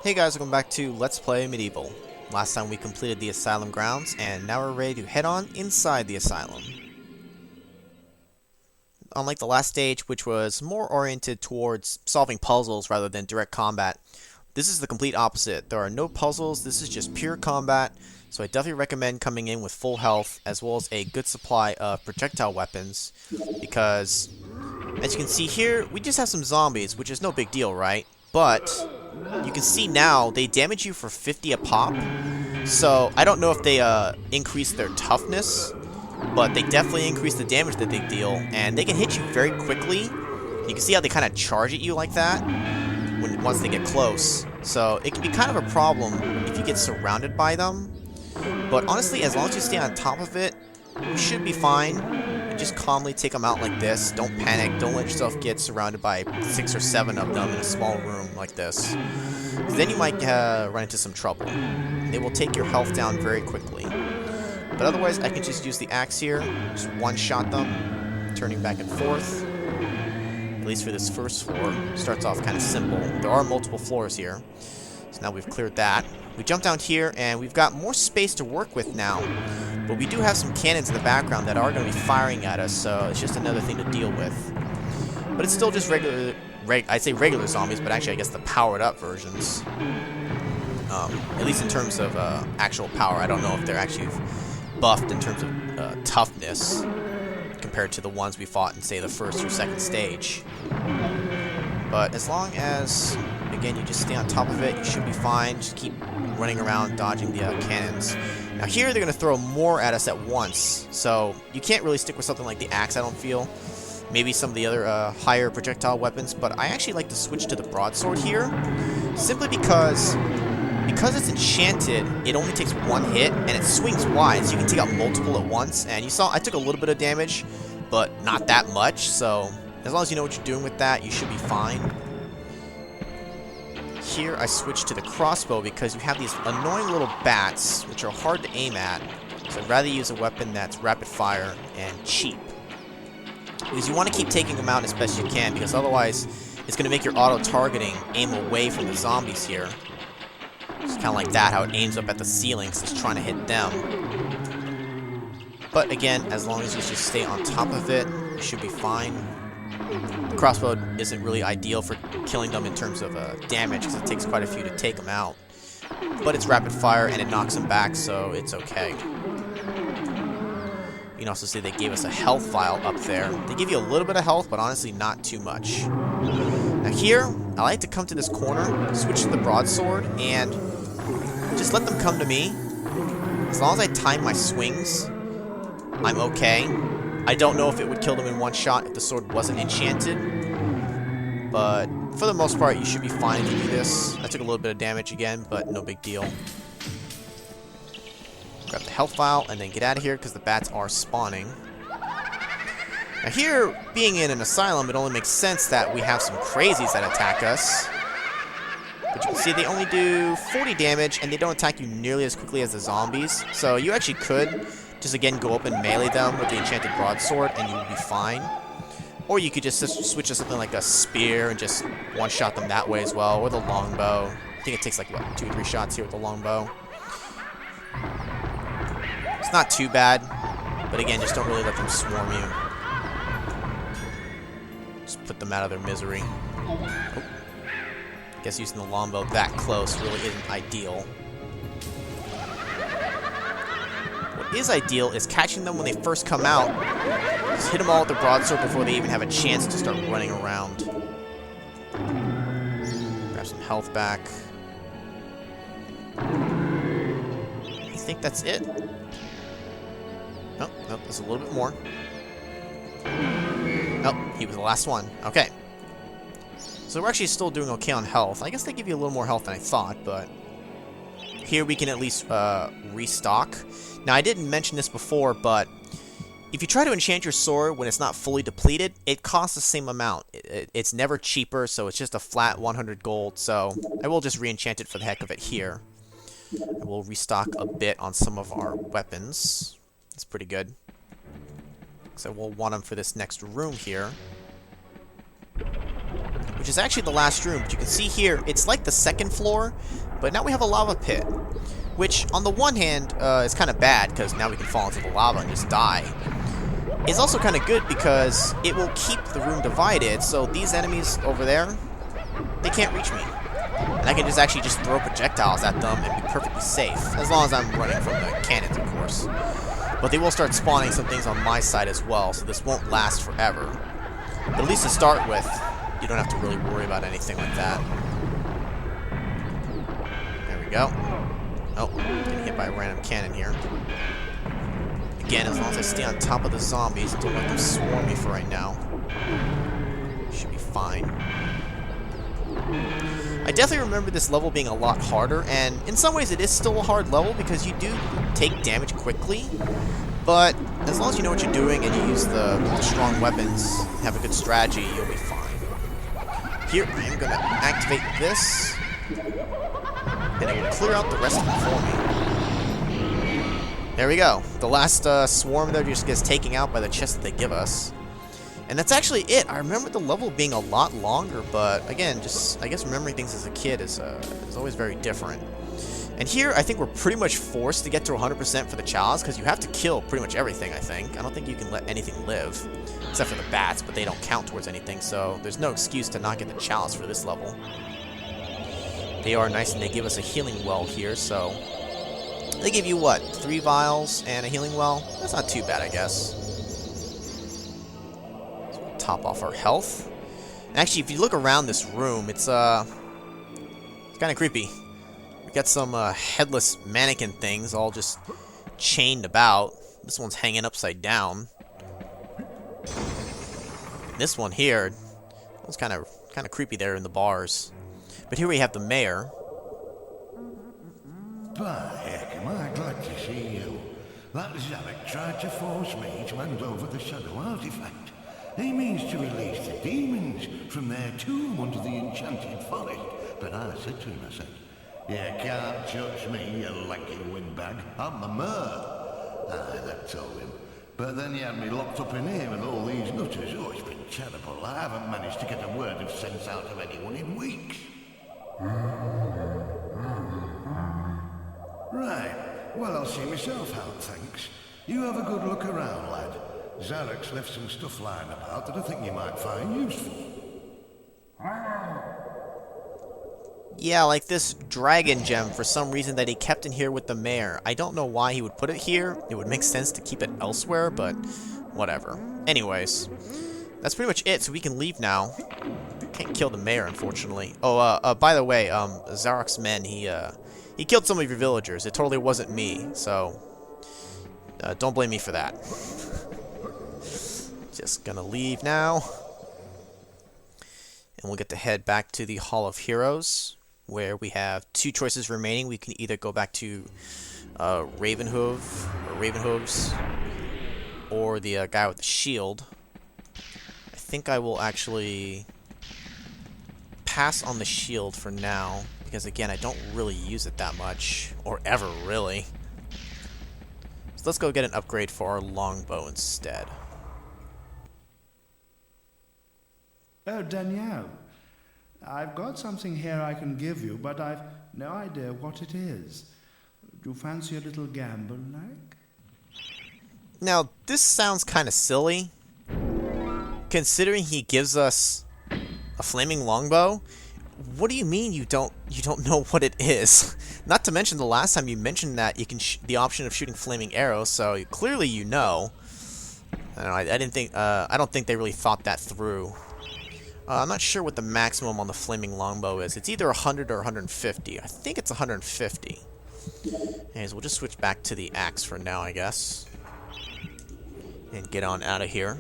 Hey guys, welcome back to Let's Play Medieval. Last time we completed the Asylum grounds, and now we're ready to head on inside the Asylum. Unlike the last stage, which was more oriented towards solving puzzles rather than direct combat, this is the complete opposite. There are no puzzles, this is just pure combat, so I definitely recommend coming in with full health, as well as a good supply of projectile weapons, because, as you can see here, we just have some zombies, which is no big deal, right? But you can see now they damage you for 50 a pop. So I don't know if they increase their toughness, but they definitely increase the damage that they deal, and they can hit you very quickly. You can see how they kind of charge at you like that once they get close. So it can be kind of a problem if you get surrounded by them. But honestly, as long as you stay on top of it, you should be fine. You just calmly take them out like this. Don't panic. Don't let yourself get surrounded by 6 or 7 of them in a small room like this. Then you might run into some trouble. They will take your health down very quickly. But otherwise, I can just use the axe here. Just one-shot them, turning back and forth. At least for this first floor. Starts off kind of simple. There are multiple floors here. So now we've cleared that. We jump down here, and we've got more space to work with now. But we do have some cannons in the background that are going to be firing at us, so it's just another thing to deal with. But it's still just regular, I'd say regular zombies, but actually I guess the powered-up versions. At least in terms of actual power. I don't know if they're actually buffed in terms of toughness compared to the ones we fought in, say, the first or second stage. But as long as, again, you just stay on top of it, you should be fine. Just keep running around, dodging the cannons. Now here, they're going to throw more at us at once, so you can't really stick with something like the axe, I don't feel. Maybe some of the other higher projectile weapons, but I actually like to switch to the broadsword here, simply because it's enchanted, it only takes one hit, and it swings wide, so you can take out multiple at once. And you saw I took a little bit of damage, but not that much, so as long as you know what you're doing with that, you should be fine. Here, I switched to the crossbow because you have these annoying little bats, which are hard to aim at, so I'd rather use a weapon that's rapid fire and cheap. Because you want to keep taking them out as best you can, because otherwise it's going to make your auto-targeting aim away from the zombies here. It's kind of like that, how it aims up at the ceiling, so it's trying to hit them. But again, as long as you just stay on top of it, you should be fine. The crossbow isn't really ideal for killing them in terms of damage, because it takes quite a few to take them out. But it's rapid fire, and it knocks them back, so it's okay. You can also see they gave us a health vial up there. They give you a little bit of health, but honestly not too much. Now here, I like to come to this corner, switch to the broadsword, and just let them come to me. As long as I time my swings, I'm okay. I don't know if it would kill them in one shot if the sword wasn't enchanted, but for the most part, you should be fine if you do this. I took a little bit of damage again, but no big deal. Grab the health vial and then get out of here because the bats are spawning. Now here, being in an asylum, it only makes sense that we have some crazies that attack us. But you can see they only do 40 damage, and they don't attack you nearly as quickly as the zombies. So you actually could just again go up and melee them with the enchanted broadsword, and you would be fine. Or you could just switch to something like a spear and just one-shot them that way as well, or the longbow. I think it takes like, what, 2 or 3 shots here with the longbow. It's not too bad, but again, just don't really let them swarm you. Just put them out of their misery. Oh. I guess using the longbow that close really isn't ideal. What is ideal is catching them when they first come out. Just hit them all with the broadsword before they even have a chance to start running around. Grab some health back. I think that's it. Oh, nope, there's a little bit more. Nope, he was the last one. Okay. So we're actually still doing okay on health. I guess they give you a little more health than I thought, but here we can at least restock. Now, I didn't mention this before, but if you try to enchant your sword when it's not fully depleted, it costs the same amount. It's never cheaper, so it's just a flat 100 gold. So I will just re-enchant it for the heck of it here. I will restock a bit on some of our weapons. It's pretty good. So we'll want them for this next room here. which is actually the last room. But you can see here, it's like the second floor, but now we have a lava pit, which on the one hand is kind of bad because now we can fall into the lava and just die. It's also kind of good because it will keep the room divided, so these enemies over there, they can't reach me. And I can just actually just throw projectiles at them and be perfectly safe, as long as I'm running from the cannons, of course. But they will start spawning some things on my side as well, so this won't last forever. But at least to start with, you don't have to really worry about anything like that. There we go. Oh, getting hit by a random cannon here. Again, as long as I stay on top of the zombies, don't let them swarm me for right now. Should be fine. I definitely remember this level being a lot harder, and in some ways it is still a hard level because you do take damage quickly, but as long as you know what you're doing and you use the strong weapons, have a good strategy, you'll be fine. Here, I am going to activate this, and it will clear out the rest of them for me. There we go. The last swarm there just gets taken out by the chest that they give us. And that's actually it. I remember the level being a lot longer, but again, just I guess remembering things as a kid is always very different. And here, I think we're pretty much forced to get to 100% for the chalice, because you have to kill pretty much everything, I think. I don't think you can let anything live, except for the bats, but they don't count towards anything, so there's no excuse to not get the chalice for this level. They are nice, and they give us a healing well here, so they give you, what, 3 vials and a healing well? That's not too bad, I guess. Top off our health. And actually, if you look around this room, it's kind of creepy. We got some headless mannequin things all just chained about. This one's hanging upside down. And this one here, was kind of creepy there in the bars. But here we have the mayor. By heck, am I glad to see you. That Zarek tried to force me to hand over the shadow artifact. He means to release the demons from their tomb under the enchanted forest. But I said to him, I said, "You can't touch me, you lanky windbag. I'm the mayor." Aye, that told him. But then he had me locked up in here with all these nutters. Oh, it's been terrible. I haven't managed to get a word of sense out of anyone in weeks. Right. Well, I'll see myself out, thanks. You have a good look around, lad. Zarek's left some stuff lying about that I think you might find useful. Yeah, like this dragon gem for some reason that he kept in here with the mayor. I don't know why he would put it here. It would make sense to keep it elsewhere, but whatever. Anyways, that's pretty much it, so we can leave now. Can't kill the mayor, unfortunately. Oh, by the way, Zarek's men, he killed some of your villagers. It totally wasn't me, so don't blame me for that. Just gonna leave now. And we'll get to head back to the Hall of Heroes, where we have 2 choices remaining. We can either go back to Ravenhooves, or the guy with the shield. I think I will actually pass on the shield for now, because again, I don't really use it that much, or ever really. So let's go get an upgrade for our longbow instead. Oh, Danielle, I've got something here I can give you, but I've no idea what it is. Do you fancy a little gamble, like? Now, this sounds kind of silly, considering he gives us a flaming longbow. What do you mean you don't know what it is? Not to mention the last time you mentioned that you can the option of shooting flaming arrows, so clearly you know. I don't know. I don't think they really thought that through. I'm not sure what the maximum on the flaming longbow is. It's either 100 or 150. I think it's 150. Anyways, we'll just switch back to the axe for now, I guess. And get on out of here.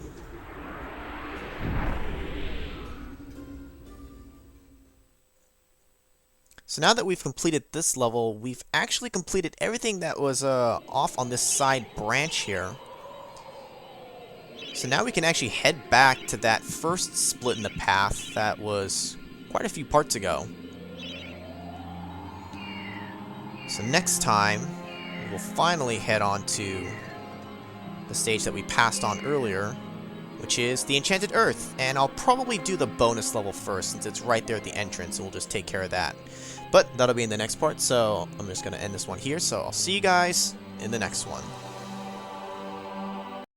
So now that we've completed this level, we've actually completed everything that was off on this side branch here. So now we can actually head back to that first split in the path that was quite a few parts ago. So next time, we will finally head on to the stage that we passed on earlier, which is the Enchanted Earth, and I'll probably do the bonus level first since it's right there at the entrance, and we'll just take care of that. But that'll be in the next part, so I'm just going to end this one here, so I'll see you guys in the next one.